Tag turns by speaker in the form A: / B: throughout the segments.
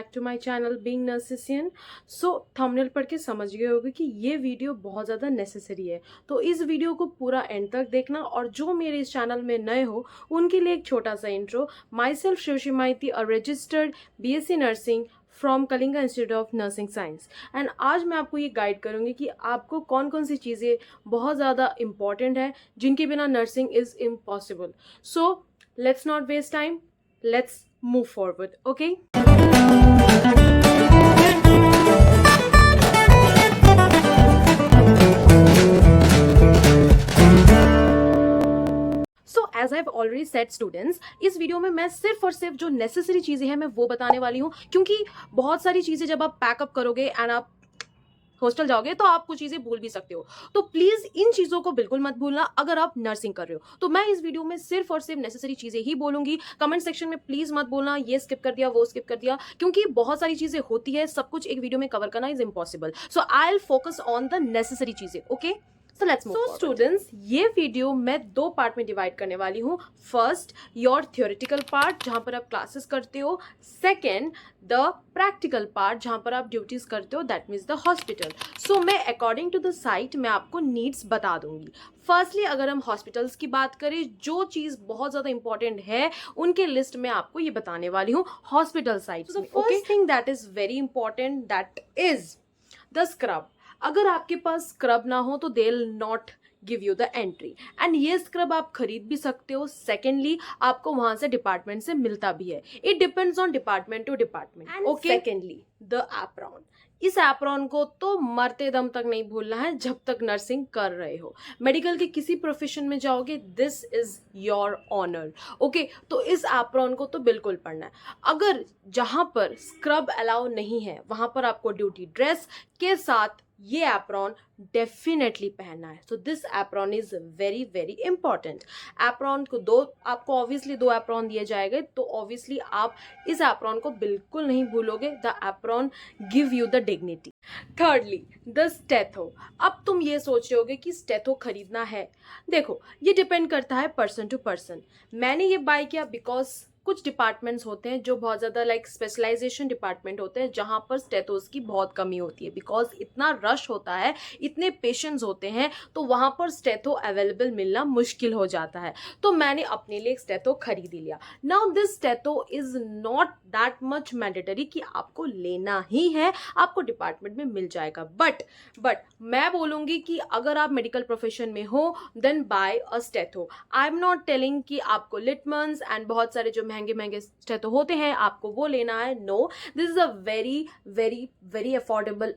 A: Back to my channel being Nursician. So thumbnail पढ़ के समझ गए होगे कि ये वीडियो बहुत ज़्यादा नेसेसरी है, तो इस वीडियो को पूरा एंड तक देखना। और जो मेरे इस चैनल में नए हो उनके लिए एक छोटा सा intro. Myself Shrushi Maiti, a registered BSc nursing from Kalinga institute of nursing science. And आज मैं आपको ये गाइड करूंगी कि आपको कौन कौन सी चीज़ें बहुत ज़्यादा इंपॉर्टेंट है जिनके बिना nursing is impossible. So let's not waste time, let's move forward, okay? So as I've already said students, इस वीडियो में मैं सिर्फ और सिर्फ जो नेसेसरी चीज़ें हैं मैं वो बताने वाली हूँ, क्योंकि बहुत सारी चीज़ें जब आप पैकअप करोगे एंड आप हॉस्टल जाओगे तो आप कुछ चीज़ें भूल भी सकते हो। तो प्लीज़ इन चीज़ों को बिल्कुल मत भूलना अगर आप नर्सिंग कर रहे हो। तो मैं इस वीडियो में सिर्फ और सिर्फ नेसेसरी चीज़ें ही बोलूंगी। कमेंट सेक्शन में प्लीज़ मत बोलना ये स्किप कर दिया वो स्किप कर दिया, क्योंकि बहुत सारी चीज़ें होती है, सब कुछ एक वीडियो में कवर करना is impossible. So I will focus on the necessary चीज़ें, okay? So let's move forward. Students, ये वीडियो मैं दो पार्ट में डिवाइड करने वाली हूँ। फर्स्ट, योर थियोरेटिकल पार्ट जहाँ पर आप क्लासेस करते हो। सेकेंड, द प्रैक्टिकल पार्ट जहाँ पर आप ड्यूटीज करते हो, दैट मीन्स द हॉस्पिटल। सो मैं अकॉर्डिंग टू द साइट मैं आपको नीड्स बता दूंगी। फर्स्टली अगर हम हॉस्पिटल्स की बात करें, जो चीज़ बहुत ज़्यादा इंपॉर्टेंट है उनके लिस्ट में आपको ये बताने वाली हूँ हॉस्पिटल साइट्स में। First thing that is very important, that is the scrub. अगर आपके पास स्क्रब ना हो तो they will not give you the entry, and ये स्क्रब आप खरीद भी सकते हो। सेकेंडली आपको वहां से डिपार्टमेंट से मिलता भी है। It depends on department to department, okay? Secondly the apron. इस एप्रॉन को तो मरते दम तक नहीं भूलना है जब तक नर्सिंग कर रहे हो। मेडिकल के किसी प्रोफेशन में जाओगे, this is your honour, okay? तो इस एप्रॉन को तो बिल्कुल पढ़ना है। अगर जहां पर स्क्रब अलाउ नहीं है वहां पर आपको ड्यूटी ड्रेस के साथ ये एप्रॉन डेफिनेटली पहनना है। So this apron is very very important. Apron को आपको ऑब्वियसली दो एप्रॉन दिए जाएंगे, तो ऑब्वियसली आप इस एप्रॉन को बिल्कुल नहीं भूलोगे। The apron give you the dignity. Thirdly, the stetho. अब तुम ये सोच रहे होगे कि स्टेथो खरीदना है। देखो, ये डिपेंड करता है पर्सन टू पर्सन। मैंने ये बाय किया बिकॉज कुछ डिपार्टमेंट्स होते हैं जो बहुत ज़्यादा लाइक स्पेशलाइजेशन डिपार्टमेंट होते हैं, जहाँ पर स्टेथोस की बहुत कमी होती है। बिकॉज इतना रश होता है, इतने पेशेंट्स होते हैं, तो वहाँ पर स्टेथो अवेलेबल मिलना मुश्किल हो जाता है। तो मैंने अपने लिए एक स्टेथो खरीद ही लिया। Now this stetho is not that much mandatory कि आपको लेना ही है, आपको डिपार्टमेंट में मिल जाएगा। बट मैं बोलूँगी कि अगर आप मेडिकल प्रोफेशन में हो then buy a stetho. I am not telling कि आपको लिटमन्स एंड बहुत सारे जो महंगे महंगे स्टेथो होते हैं आपको वो लेना है। No, this is a very very very affordable,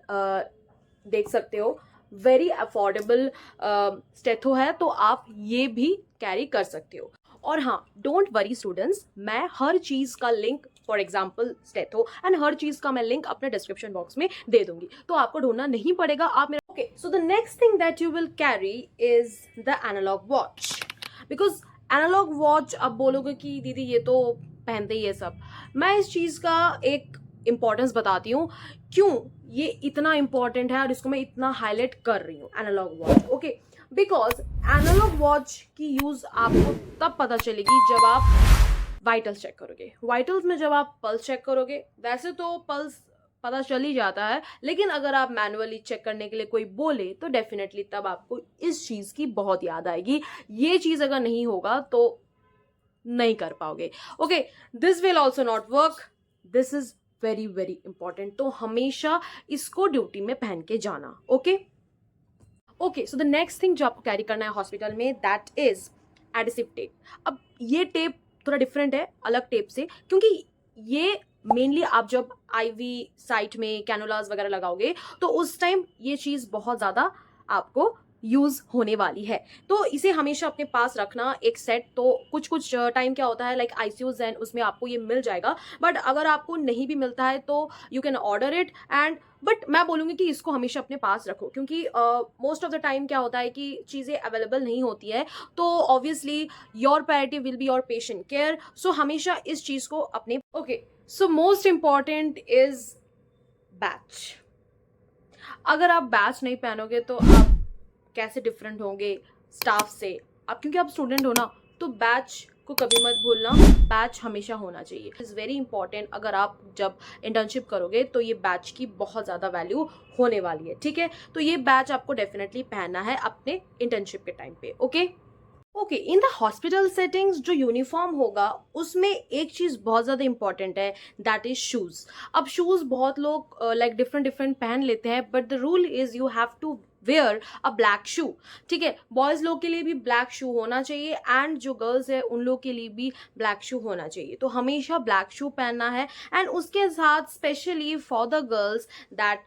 A: देख सकते हो, वेरी अफोर्डेबल स्टेथो है, तो आप ये भी कैरी कर सकते हो। और हाँ, डोंट वरी स्टूडेंट्स, मैं हर चीज़ का link, for example stetho, and हर चीज़ का मैं लिंक अपने डिस्क्रिप्शन बॉक्स में दे दूंगी, तो आपको ढूंढना नहीं पड़ेगा। आप मेरा okay. So the next thing that you will carry is the analogue watch. Because analogue watch, अब बोलोगे कि दीदी ये तो पहनते ही है सब। मैं इस चीज़ का एक इम्पॉर्टेंस बताती हूँ क्यों ये इतना इंपॉर्टेंट है और इसको मैं इतना हाईलाइट कर रही हूँ, analogue watch, okay? Because analogue watch की यूज आपको तब पता चलेगी जब आप वाइटल्स चेक करोगे। वाइटल्स में जब आप पल्स चेक करोगे, वैसे तो पल्स पता चल ही जाता है, लेकिन अगर आप मैनुअली चेक करने के लिए कोई बोले तो डेफिनेटली तब आपको इस चीज़ की बहुत याद आएगी। ये चीज़ अगर नहीं होगा तो नहीं कर पाओगे, okay? This will also not work. This is very very important, तो हमेशा इसको ड्यूटी में पहन के जाना, okay? Okay, so the next thing जो आपको कैरी करना है हॉस्पिटल में, दैट इज एडिसिव टेप। अब ये टेप थोड़ा डिफरेंट है अलग टेप से, क्योंकि ये मेनली आप जब आईवी साइट में कैनुलास वगैरह लगाओगे तो उस टाइम ये चीज़ बहुत ज़्यादा आपको यूज होने वाली है, तो इसे हमेशा अपने पास रखना एक सेट। तो कुछ कुछ टाइम क्या होता है, लाइक ICUs एंड उसमें आपको ये मिल जाएगा, बट अगर आपको नहीं भी मिलता है तो you can order it. And but मैं बोलूँगी कि इसको हमेशा अपने पास रखो, क्योंकि मोस्ट ऑफ द टाइम क्या होता है कि चीज़ें अवेलेबल नहीं होती है, तो obviously your priority will be your patient care. So हमेशा इस चीज़ को अपने, okay? So most important is badge. अगर आप बैच नहीं पहनोगे तो आप कैसे डिफरेंट होंगे स्टाफ से? अब क्योंकि आप स्टूडेंट हो ना, तो बैच को कभी मत भूलना, बैच हमेशा होना चाहिए, इज़ वेरी इंपॉर्टेंट। अगर आप जब इंटर्नशिप करोगे तो ये बैच की बहुत ज़्यादा वैल्यू होने वाली है, ठीक है। तो ये बैच आपको डेफिनेटली पहनना है अपने इंटर्नशिप के टाइम पे, okay. Okay, in the hospital settings जो यूनिफॉर्म होगा उसमें एक चीज़ बहुत ज़्यादा इंपॉर्टेंट है, दैट इज शूज़। अब शूज़ बहुत लोग लाइक डिफरेंट डिफरेंट पहन लेते हैं, but the rule is you have to wear a black shoe, ठीक है। बॉयज़ लोग के लिए भी ब्लैक शू होना चाहिए एंड जो गर्ल्स है उन लोग के लिए भी ब्लैक शू होना चाहिए। तो हमेशा ब्लैक शू पहनना है एंड उसके साथ specially for the girls that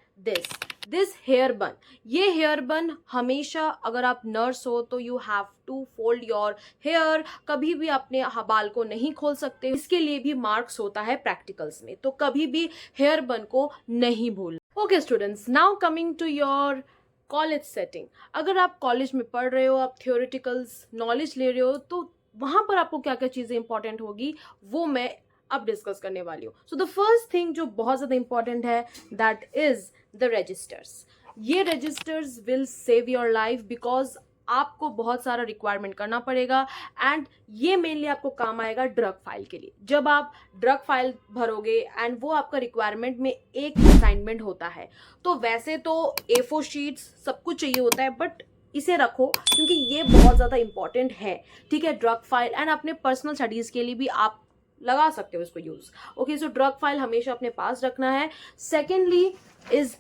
A: this hair bun. ये हेयर बन हमेशा, अगर आप नर्स हो तो you have to fold your hair, कभी भी अपने बाल को नहीं खोल सकते। इसके लिए भी मार्क्स होता है प्रैक्टिकल्स में, तो कभी भी हेयर बन को नहीं भूलना। Okay students, now coming to your college setting. अगर आप कॉलेज में पढ़ रहे हो, आप थियोरिटिकल्स नॉलेज ले रहे हो, तो वहाँ पर आपको क्या क्या चीज़ें इंपॉर्टेंट होगी वो मैं अब डिस्कस करने वाली हूँ। सो द फर्स्ट थिंग जो बहुत ज़्यादा इंपॉर्टेंट है, दैट इज द रजिस्टर्स। ये registers will save your life because आपको बहुत सारा रिक्वायरमेंट करना पड़ेगा एंड ये मेनली आपको काम आएगा ड्रग फाइल के लिए। जब आप ड्रग फाइल भरोगे एंड वो आपका रिक्वायरमेंट में एक असाइनमेंट होता है, तो वैसे तो A4 शीट्स सब कुछ चाहिए होता है, बट इसे रखो क्योंकि ये बहुत ज़्यादा इंपॉर्टेंट है, ठीक है। ड्रग फाइल एंड अपने पर्सनल स्टडीज़ के लिए भी आप लगा सकते हो इसको use. Okay, so drug file हमेशा अपने पास रखना है। Secondly is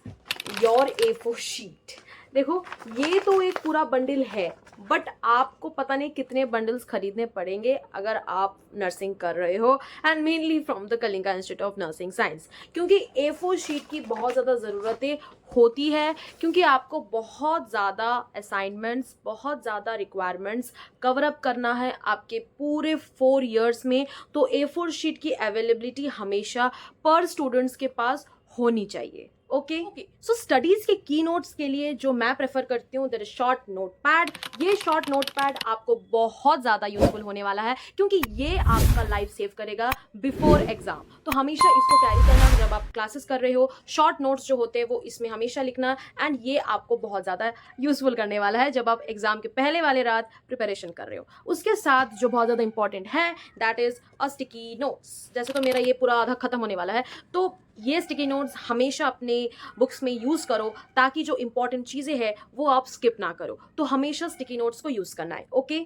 A: your A4 sheet. देखो, ये तो एक पूरा बंडल है, बट आपको पता नहीं कितने बंडल्स खरीदने पड़ेंगे अगर आप नर्सिंग कर रहे हो, and mainly from the Kalinga institute of nursing science, क्योंकि A4 शीट की बहुत ज़्यादा ज़रूरतें होती है, क्योंकि आपको बहुत ज़्यादा असाइनमेंट्स, बहुत ज़्यादा रिक्वायरमेंट्स कवर अप करना है आपके पूरे 4 ईयर्स में। तो A4 शीट की अवेलेबिलिटी हमेशा पर स्टूडेंट्स के पास होनी चाहिए, ओके। सो स्टडीज के की नोट्स के लिए जो मैं प्रेफर करती हूँ, that is short note pad. ये शॉर्ट नोट पैड आपको बहुत ज़्यादा यूजफुल होने वाला है, क्योंकि ये आपका लाइफ सेव करेगा बिफोर एग्जाम। तो हमेशा इसको कैरी करना जब आप क्लासेस कर रहे हो। शॉर्ट नोट्स जो होते हैं वो इसमें हमेशा लिखना, एंड ये आपको बहुत ज़्यादा यूजफुल करने वाला है जब आप एग्जाम के पहले वाले रात प्रिपरेशन कर रहे हो। उसके साथ जो बहुत ज़्यादा इंपॉर्टेंट है, that is a sticky notes. जैसे तो मेरा ये पूरा आधा खत्म होने वाला है, तो ये स्टिकी नोट्स हमेशा अपने बुक्स में यूज़ करो ताकि जो इंपॉर्टेंट चीज़ें हैं वो आप स्किप ना करो। तो हमेशा स्टिकी नोट्स को यूज़ करना है, okay.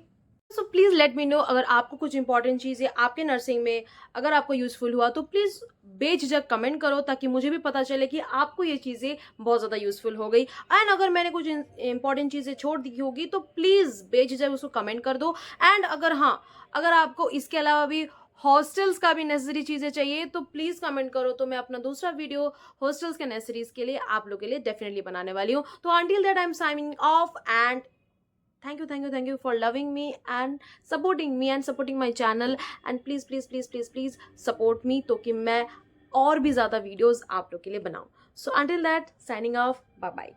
A: So please let me know अगर आपको कुछ इंपॉर्टेंट चीज़ें आपके नर्सिंग में अगर आपको यूज़फुल हुआ, तो प्लीज़ बेझिझक कमेंट करो ताकि मुझे भी पता चले कि आपको ये चीज़ें बहुत ज़्यादा यूज़फुल हो गई। एंड अगर मैंने कुछ इंपॉर्टेंट चीज़ें छोड़ दी होगी तो प्लीज़ बेझिझक उसको कमेंट कर दो। एंड अगर आपको इसके अलावा भी हॉस्टल्स का भी नेसेसरी चीज़ें चाहिए तो प्लीज़ कमेंट करो, तो मैं अपना दूसरा वीडियो हॉस्टल्स के नेसेसरीज के लिए आप लोगों के लिए डेफिनेटली बनाने वाली हूँ। तो until that I am signing off, and thank you for loving me and supporting me and supporting my channel, and please support me तो कि मैं और भी ज़्यादा वीडियोस आप लोग के लिए बनाऊँ। So until that, signing off, bye bye।